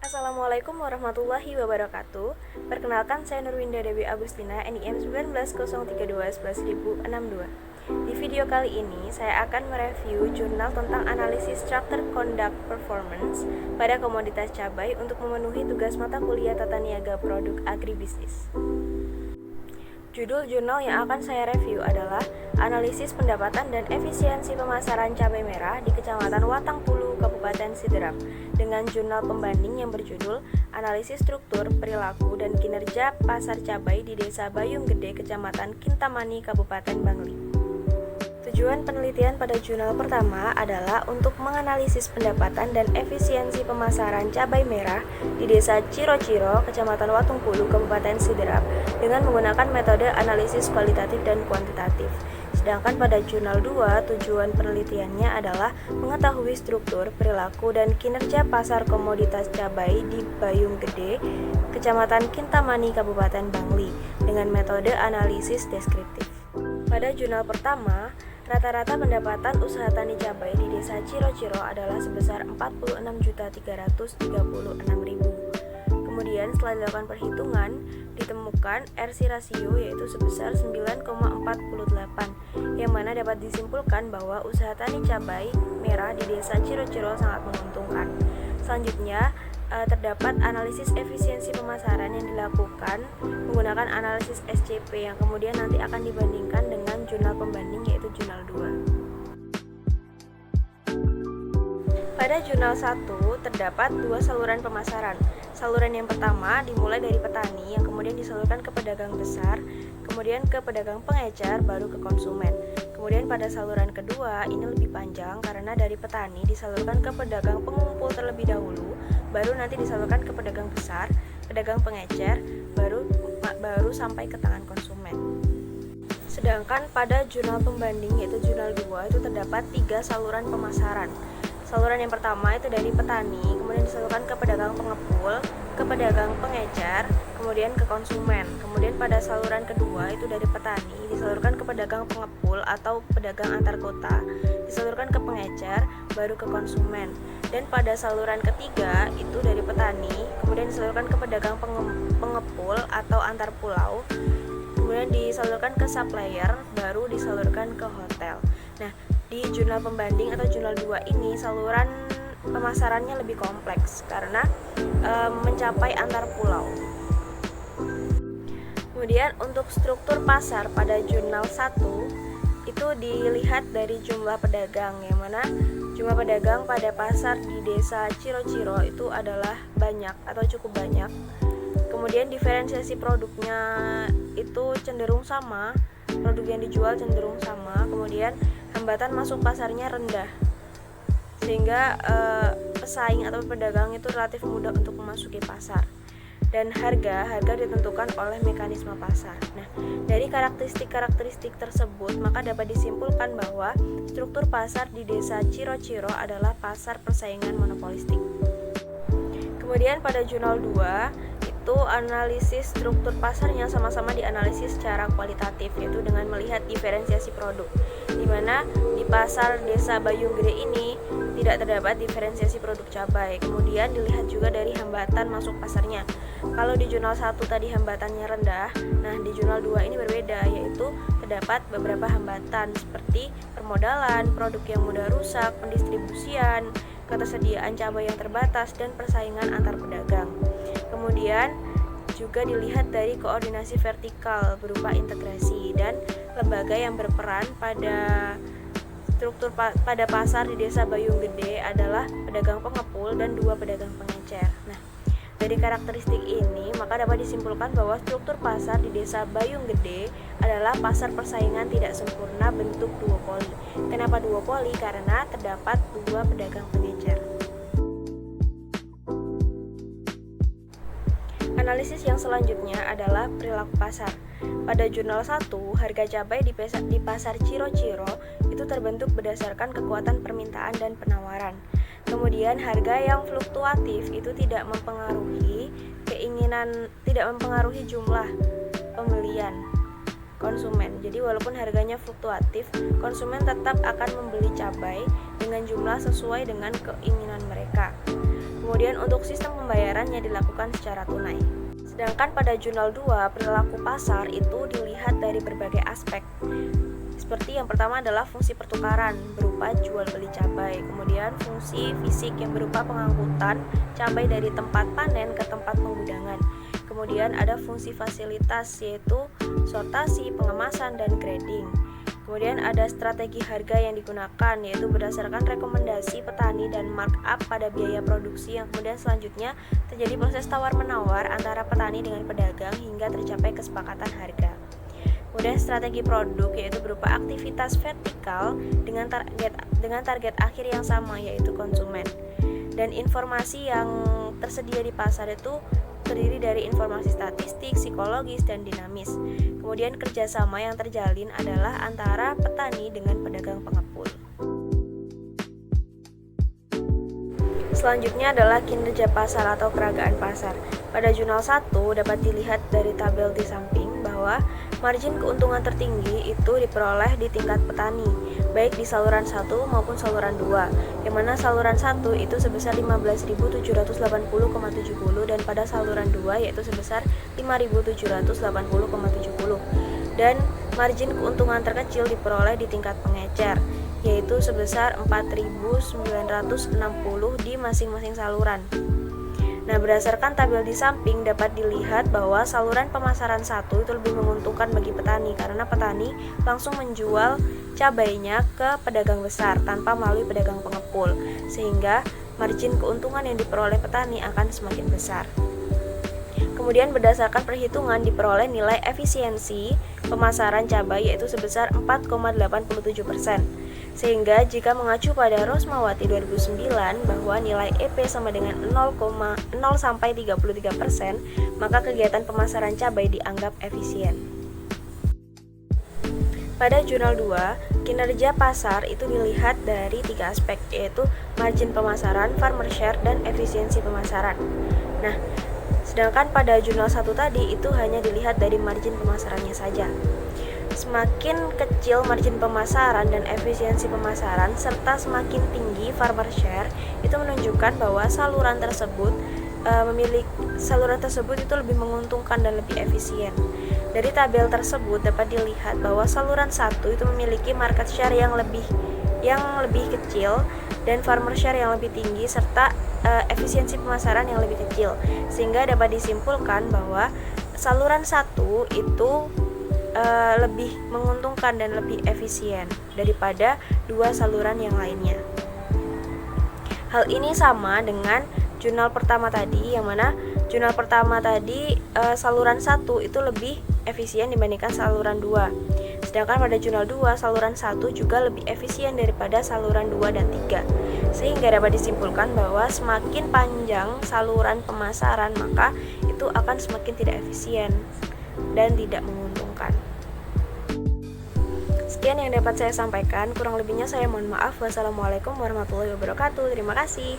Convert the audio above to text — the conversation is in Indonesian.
Assalamualaikum warahmatullahi wabarakatuh. Perkenalkan, saya Nurwinda Dewi Agustina, NIM 19032-11062. Di video kali ini, saya akan mereview jurnal tentang analisis Structure Conduct Performance pada komoditas cabai untuk memenuhi tugas mata kuliah Tata Niaga Produk Agribisnis. Judul jurnal yang akan saya review adalah Analisis Pendapatan dan Efisiensi Pemasaran Cabai Merah di Kecamatan Watangpulu, Kabupaten Sidrap, dengan jurnal pembanding yang berjudul Analisis Struktur, Perilaku, dan Kinerja Pasar Cabai di Desa Bayung Gede, Kecamatan Kintamani, Kabupaten Bangli. Tujuan penelitian pada jurnal pertama adalah untuk menganalisis pendapatan dan efisiensi pemasaran cabai merah di Desa Ciro-Ciro, Kecamatan Watangpulu, Kabupaten Sidrap, dengan menggunakan metode analisis kualitatif dan kuantitatif. Sedangkan pada jurnal 2, tujuan penelitiannya adalah mengetahui struktur, perilaku, dan kinerja pasar komoditas cabai di Bayung Gede, Kecamatan Kintamani, Kabupaten Bangli, dengan metode analisis deskriptif. Pada jurnal pertama, rata-rata pendapatan usaha tani cabai di Desa Ciro-Ciro adalah sebesar 46.336.000. Kemudian setelah dilakukan perhitungan, ditemukan RC rasio yaitu sebesar 9,48, yang mana dapat disimpulkan bahwa usaha tani cabai merah di Desa Ciro-Ciro sangat menguntungkan. Selanjutnya, terdapat analisis efisiensi pemasaran yang dilakukan menggunakan analisis SCP yang kemudian nanti akan dibandingkan dengan jurnal pembanding yaitu jurnal 2. Pada jurnal 1 terdapat dua saluran pemasaran. Saluran yang pertama dimulai dari petani yang kemudian disalurkan ke pedagang besar, kemudian ke pedagang pengecer, baru ke konsumen. Kemudian pada saluran kedua ini lebih panjang karena dari petani disalurkan ke pedagang pengumpul terlebih dahulu, baru nanti disalurkan ke pedagang besar, pedagang pengecer, baru sampai ke tangan konsumen. Sedangkan pada jurnal pembanding yaitu jurnal 2 itu terdapat 3 saluran pemasaran. Saluran yang pertama itu dari petani, kemudian disalurkan ke pedagang pengepul, ke pedagang pengecer, kemudian ke konsumen. Kemudian pada saluran kedua itu dari petani, disalurkan ke pedagang pengepul atau pedagang antar kota, disalurkan ke pengecer, baru ke konsumen. Dan pada saluran ketiga itu dari petani, kemudian disalurkan ke pedagang pengepul atau antar pulau, kemudian disalurkan ke supplier, baru disalurkan ke hotel. Nah, di jurnal pembanding atau jurnal 2 ini saluran pemasarannya lebih kompleks karena mencapai antar pulau. Kemudian untuk struktur pasar pada jurnal 1 itu dilihat dari jumlah pedagang, yang mana jumlah pedagang pada pasar di Desa Ciro-Ciro itu adalah banyak atau cukup banyak. Kemudian diferensiasi produknya itu cenderung sama, produk yang dijual cenderung sama. Kemudian hambatan masuk pasarnya rendah, sehingga pesaing atau pedagang itu relatif mudah untuk memasuki pasar. Dan harga ditentukan oleh mekanisme pasar. Nah, dari karakteristik tersebut maka dapat disimpulkan bahwa struktur pasar di Desa Ciro-Ciro adalah pasar persaingan monopolistik. Kemudian pada jurnal 2 itu analisis struktur pasarnya sama-sama dianalisis secara kualitatif, yaitu dengan melihat diferensiasi produk, di mana di pasar Desa Bayung Gede ini tidak terdapat diferensiasi produk cabai. Kemudian dilihat juga dari hambatan masuk pasarnya. Kalau di jurnal 1 tadi hambatannya rendah, nah di jurnal 2 ini berbeda, yaitu terdapat beberapa hambatan seperti permodalan, produk yang mudah rusak, pendistribusian, ketersediaan cabai yang terbatas, dan persaingan antar pedagang. Kemudian juga dilihat dari koordinasi vertikal berupa integrasi dan lembaga yang berperan pada struktur pada pasar di Desa Bayung Gede adalah pedagang pengepul dan 2 pedagang pengecer. Nah, dari karakteristik ini maka dapat disimpulkan bahwa struktur pasar di Desa Bayung Gede adalah pasar persaingan tidak sempurna bentuk duopoli. Kenapa duopoli? Karena terdapat 2 pedagang pengecer. Analisis yang selanjutnya adalah perilaku pasar. Pada jurnal 1, harga cabai di pasar Ciro-Ciro itu terbentuk berdasarkan kekuatan permintaan dan penawaran. Kemudian harga yang fluktuatif itu tidak mempengaruhi jumlah pembelian konsumen. Jadi walaupun harganya fluktuatif, konsumen tetap akan membeli cabai dengan jumlah sesuai dengan keinginan mereka. Kemudian untuk sistem pembayarannya dilakukan secara tunai. Sedangkan pada jurnal 2, perilaku pasar itu dilihat dari berbagai aspek. Seperti yang pertama adalah fungsi pertukaran berupa jual beli cabai, kemudian fungsi fisik yang berupa pengangkutan cabai dari tempat panen ke tempat penggudangan. Kemudian ada fungsi fasilitas yaitu sortasi, pengemasan, dan grading. Kemudian ada strategi harga yang digunakan yaitu berdasarkan rekomendasi petani dan markup pada biaya produksi yang kemudian selanjutnya terjadi proses tawar-menawar antara petani dengan pedagang hingga tercapai kesepakatan harga. Kemudian strategi produk yaitu berupa aktivitas vertikal dengan target akhir yang sama yaitu konsumen. Dan informasi yang tersedia di pasar itu terdiri dari informasi statistik, psikologis, dan dinamis. Kemudian kerjasama yang terjalin adalah antara petani dengan pedagang pengepul. Selanjutnya adalah kinerja pasar atau peragaan pasar. Pada jurnal 1 dapat dilihat dari tabel di samping bahwa margin keuntungan tertinggi itu diperoleh di tingkat petani, baik di saluran 1 maupun saluran 2, yang mana saluran 1 itu sebesar 15.780,70 dan pada saluran 2 yaitu sebesar 5.780,70. Dan margin keuntungan terkecil diperoleh di tingkat pengecer, yaitu sebesar 4.960 di masing-masing saluran. Nah, berdasarkan tabel di samping dapat dilihat bahwa saluran pemasaran 1 itu lebih menguntungkan bagi petani karena petani langsung menjual cabainya ke pedagang besar tanpa melalui pedagang pengepul, sehingga margin keuntungan yang diperoleh petani akan semakin besar. Kemudian berdasarkan perhitungan diperoleh nilai efisiensi pemasaran cabai yaitu sebesar 4,87%. Sehingga jika mengacu pada Rosmawati 2009 bahwa nilai EP sama dengan 0 sampai 33%, maka kegiatan pemasaran cabai dianggap efisien. Pada jurnal 2, kinerja pasar itu dilihat dari 3 aspek, yaitu margin pemasaran, farmer share, dan efisiensi pemasaran. Nah, sedangkan pada jurnal 1 tadi itu hanya dilihat dari margin pemasarannya saja. Semakin kecil margin pemasaran dan efisiensi pemasaran serta semakin tinggi farmer share itu menunjukkan bahwa saluran tersebut itu lebih menguntungkan dan lebih efisien. Dari tabel tersebut dapat dilihat bahwa saluran 1 itu memiliki market share yang lebih kecil dan farmer share yang lebih tinggi serta efisiensi pemasaran yang lebih kecil, sehingga dapat disimpulkan bahwa saluran 1 itu lebih menguntungkan dan lebih efisien daripada 2 saluran yang lainnya. Hal ini sama dengan jurnal pertama tadi, yang mana jurnal pertama tadi saluran 1 itu lebih efisien dibandingkan saluran 2. Sedangkan pada jurnal 2 saluran 1 juga lebih efisien daripada saluran 2 dan 3. Sehingga dapat disimpulkan bahwa semakin panjang saluran pemasaran maka itu akan semakin tidak efisien dan tidak menguntungkan. Sekian yang dapat saya sampaikan, kurang lebihnya saya mohon maaf. Wassalamualaikum warahmatullahi wabarakatuh. Terima kasih.